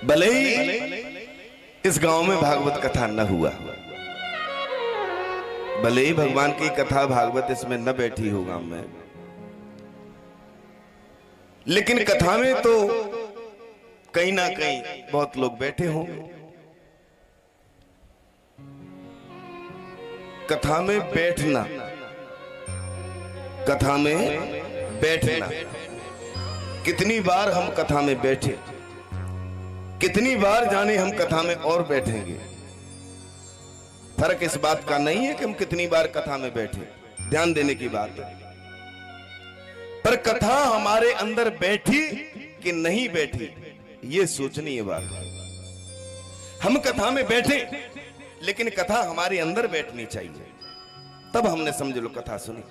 भले ही इस गांव में भागवत कथा न हुआ, भले ही भगवान की कथा भागवत इसमें न बैठी हो गांव में, लेकिन कथा में तो कहीं ना कहीं बहुत लोग बैठे होंगे। कथा में बैठना, कथा में बैठना, कितनी बार हम कथा में बैठे, कितनी बार जाने हम कथा में और बैठेंगे। फर्क इस बात का नहीं है कि हम कितनी बार कथा में बैठे, ध्यान देने की बात है, पर कथा हमारे अंदर बैठी कि नहीं बैठी ये सोचनी है बात है। हम कथा में बैठे लेकिन कथा हमारे अंदर बैठनी चाहिए, तब हमने समझ लो कथा सुनी।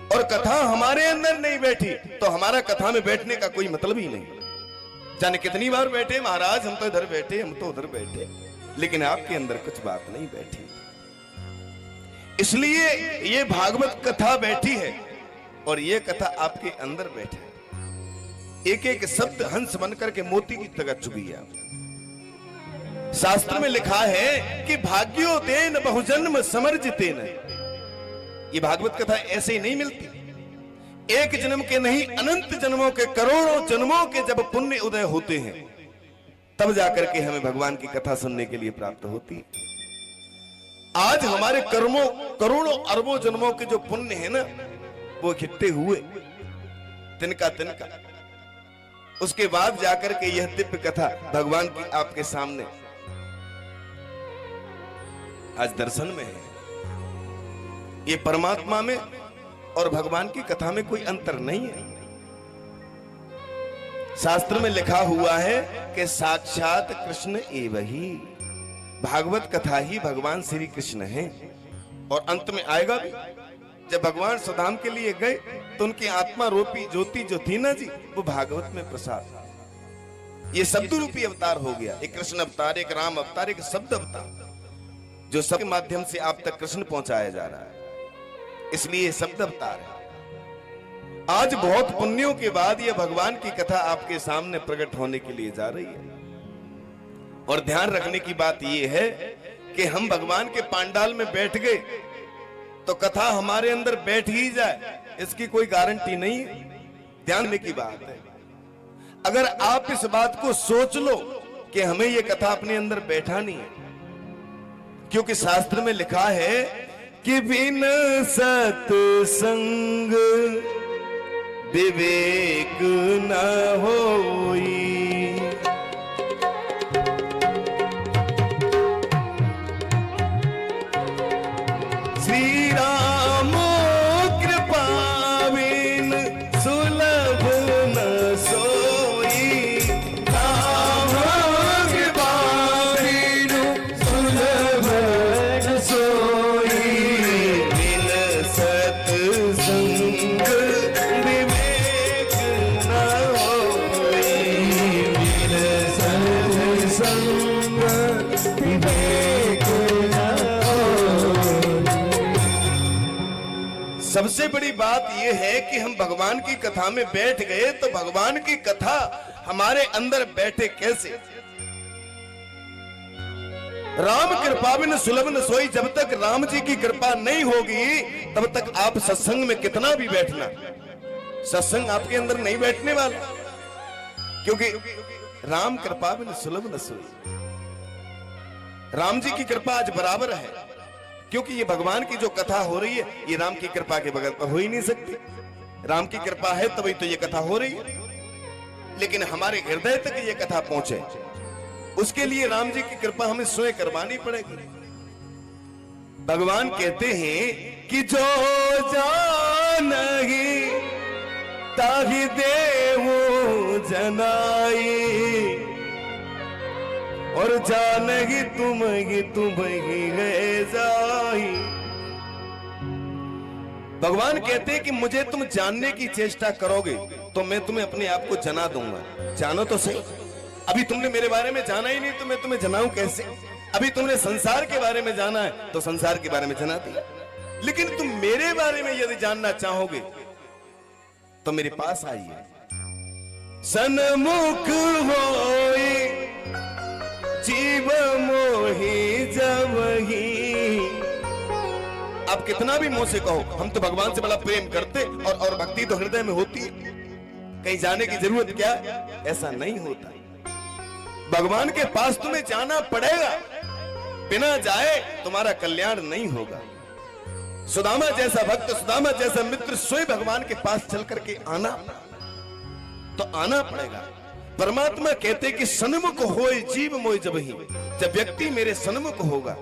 और कथा हमारे अंदर नहीं बैठी तो हमारा कथा में बैठने का कोई मतलब ही नहीं। जाने कितनी बार बैठे महाराज, हम तो इधर बैठे, हम तो उधर बैठे, लेकिन आपके अंदर कुछ बात नहीं बैठी। इसलिए ये भागवत कथा बैठी है और ये कथा आपके अंदर बैठे, एक एक शब्द हंस बनकर के मोती की तरह चुभी है। शास्त्र में लिखा है कि भाग्यो तेन बहुजन्म समर्जितेन। ये भागवत कथा ऐसे ही नहीं मिलती, एक जन्म के नहीं अनंत जन्मों के, करोड़ों जन्मों के जब पुण्य उदय होते हैं तब जाकर के हमें भगवान की कथा सुनने के लिए प्राप्त होती है। आज हमारे कर्मों, करोड़ों अरबों जन्मों के जो पुण्य है ना, वो इकट्ठे हुए तिनका तिनका, उसके बाद जाकर के यह दिव्य कथा भगवान की आपके सामने आज दर्शन में है। ये परमात्मा में और भगवान की कथा में कोई अंतर नहीं है। शास्त्र में लिखा हुआ है कि साक्षात कृष्ण एव ही, भागवत कथा ही भगवान श्री कृष्ण है। और अंत में आएगा भी, जब भगवान सुधाम के लिए गए तो उनकी आत्मा रूपी ज्योति जो थी ना जी, वो भागवत में प्रसाद, ये शब्द रूपी अवतार हो गया। एक कृष्ण अवतार, एक राम अवतार, एक शब्द अवतार, जो सबके माध्यम से आप तक कृष्ण पहुंचाया जा रहा है, इसलिए शब्द अवतार है। आज बहुत पुण्यों के बाद यह भगवान की कथा आपके सामने प्रकट होने के लिए जा रही है। और ध्यान रखने की बात यह है कि हम भगवान के पांडाल में बैठ गए तो कथा हमारे अंदर बैठ ही जाए, इसकी कोई गारंटी नहीं है। ध्यान देने की बात है। अगर आप इस बात को सोच लो कि हमें यह कथा अपने अंदर बैठानी है, क्योंकि शास्त्र में लिखा है कि बिन सत्संग विवेक न होई। श्री राम कृपा बिन सुलभ न सोई, राम कृपा बिन सुलभ न सोई, बिन सत्संग विवेक न होई, बिन सत्संग विवेक न होई। सबसे बड़ी बात यह है कि हम भगवान की कथा में बैठ गए तो भगवान की कथा हमारे अंदर बैठे कैसे। राम कृपा बिन सुलभ न सोई, जब तक राम जी की कृपा नहीं होगी तब तक आप सत्संग में कितना भी बैठना, सत्संग आपके अंदर नहीं बैठने वाला, क्योंकि राम कृपा बिन सुलभ न सोई। राम जी की कृपा आज बराबर है, क्योंकि ये भगवान की जो कथा हो रही है ये राम की कृपा के बगैर तो हो ही नहीं सकती। राम की कृपा है तभी तो ये कथा हो रही है, लेकिन हमारे हृदय तक ये कथा पहुंचे उसके लिए राम जी की कृपा हमें स्वयं करवानी पड़ेगी। भगवान कहते हैं कि जो जानहि ताहि देहु जनाई, और जानहि तुम ही गए जाई। भगवान कहते हैं कि मुझे तुम जानने की चेष्टा करोगे तो मैं तुम्हें अपने आप को जना दूंगा। जानो तो सही, अभी तुमने मेरे बारे में जाना ही नहीं तो मैं तुम्हें जनाऊं कैसे। अभी तुमने संसार के बारे में जाना है तो संसार के बारे में जना दिया, लेकिन तुम मेरे बारे में यदि जानना चाहोगे तो मेरे पास आइए। सन्मुख होई जीव मोहि जबहि। आप कितना भी मुंह से कहो हम तो भगवान से बड़ा प्रेम करते और भक्ति तो हृदय में होती है, कहीं जाने की जरूरत क्या, ऐसा नहीं होता। भगवान के पास तुम्हें जाना पड़ेगा, बिना जाए तुम्हारा कल्याण नहीं होगा। सुदामा जैसा भक्त, सुदामा जैसा मित्र स्वयं भगवान के पास चल करके आना तो आना पड़ेगा। परमात्मा कहते कि सन्मुख होए जीव मोहि जबहि। जब व्यक्ति मेरे सन्मुख होगा,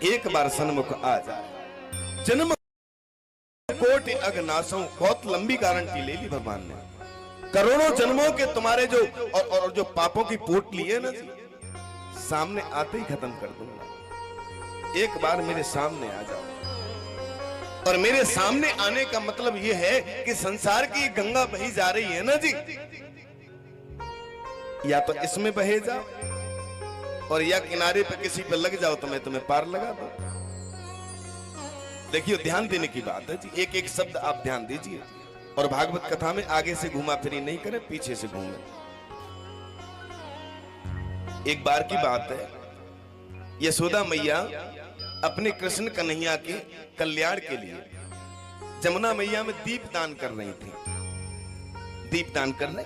एक बार सन्मुख आ जाए, जन्म कोटि अगनासों, बहुत लंबी गारंटी ले ली भगवान ने। करोड़ों जन्मों के तुम्हारे जो और जो पापों की पोटली है ना, सामने आते ही खत्म कर दूंगा। एक बार मेरे सामने आ जाओ। और मेरे सामने आने का मतलब यह है कि संसार की गंगा बही जा रही है ना जी, या तो इसमें बहे जाओ और या किनारे पे किसी पे लग जाओ तो मैं तुम्हें पार लगा दूं। देखिए ध्यान देने की बात है जी, एक एक शब्द आप ध्यान दीजिए। और भागवत कथा में आगे से घुमा फिरी नहीं करें, पीछे से घूमे। एक बार की बात है, यशोदा मैया अपने कृष्ण कन्हैया के कल्याण के लिए जमुना मैया में दीप दान कर रही थी। दीप दान कर रहे,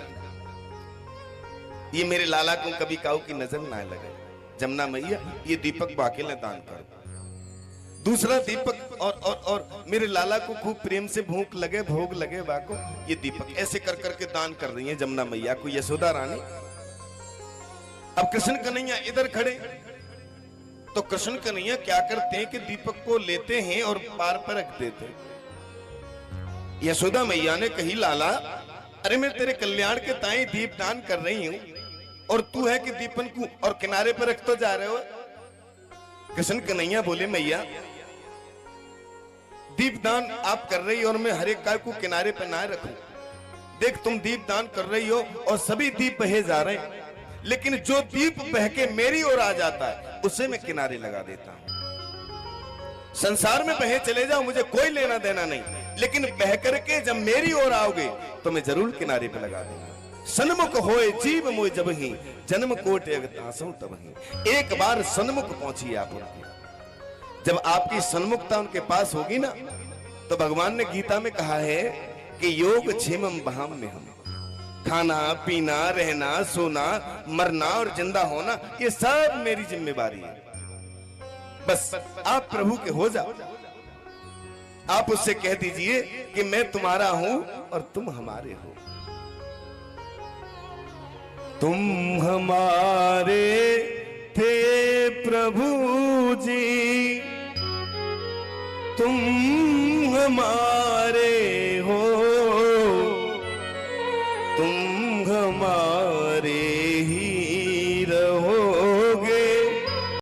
ये मेरे लाला को कभी काऊ की नजर ना लगे, जमुना मैया ये दीपक बाकेले दान कर। दूसरा दीपक और मेरे लाला को खूब प्रेम से भूख लगे, भोग लगे बाको, ये दीपक ऐसे कर करके दान कर रही है जमुना मैया को यशोदा रानी। अब कृष्ण कन्हैया इधर खड़े, तो कृष्ण कन्हैया क्या करते हैं कि दीपक को लेते हैं और पार पर रख देते हैं। यशोदा मैया ने कही, लाला अरे मैं तेरे कल्याण के ताई दीप दान कर रही हूं और तू है कि दीपन को और किनारे पर रख तो जा रहे हो। कृष्ण कन्हैया बोले, मैया दीप दान आप कर रही हो और मैं हर एक काय को किनारे पर ना रखूं। देख तुम दीप दान कर रही हो और सभी दीप बहे जा रहे हैं, लेकिन जो दीप बह के मेरी ओर आ जाता है उसे मैं किनारे लगा देता हूं। संसार में बहे चले जाओ, मुझे कोई लेना देना नहीं, लेकिन बह करके जब मेरी ओर आओगे तो मैं जरूर किनारे पे लगा दूंगा। सन्मुख होए जीव मोहि जबहि, जन्म कोटि अगनासों तबहि। एक बार सन्मुख पहुंचिए आप उनके। जब आपकी सन्मुखता उनके पास होगी ना, तो भगवान ने गीता में कहा है कि योग क्षेमम बहाम में हम, खाना पीना रहना सोना मरना और जिंदा होना ये सब मेरी जिम्मेवारी है। बस आप प्रभु के हो जाओ। आप उससे कह दीजिए कि मैं तुम्हारा हूं और तुम हमारे हो। तुम हमारे थे प्रभु जी, तुम हमारे हो, तुम हमारे ही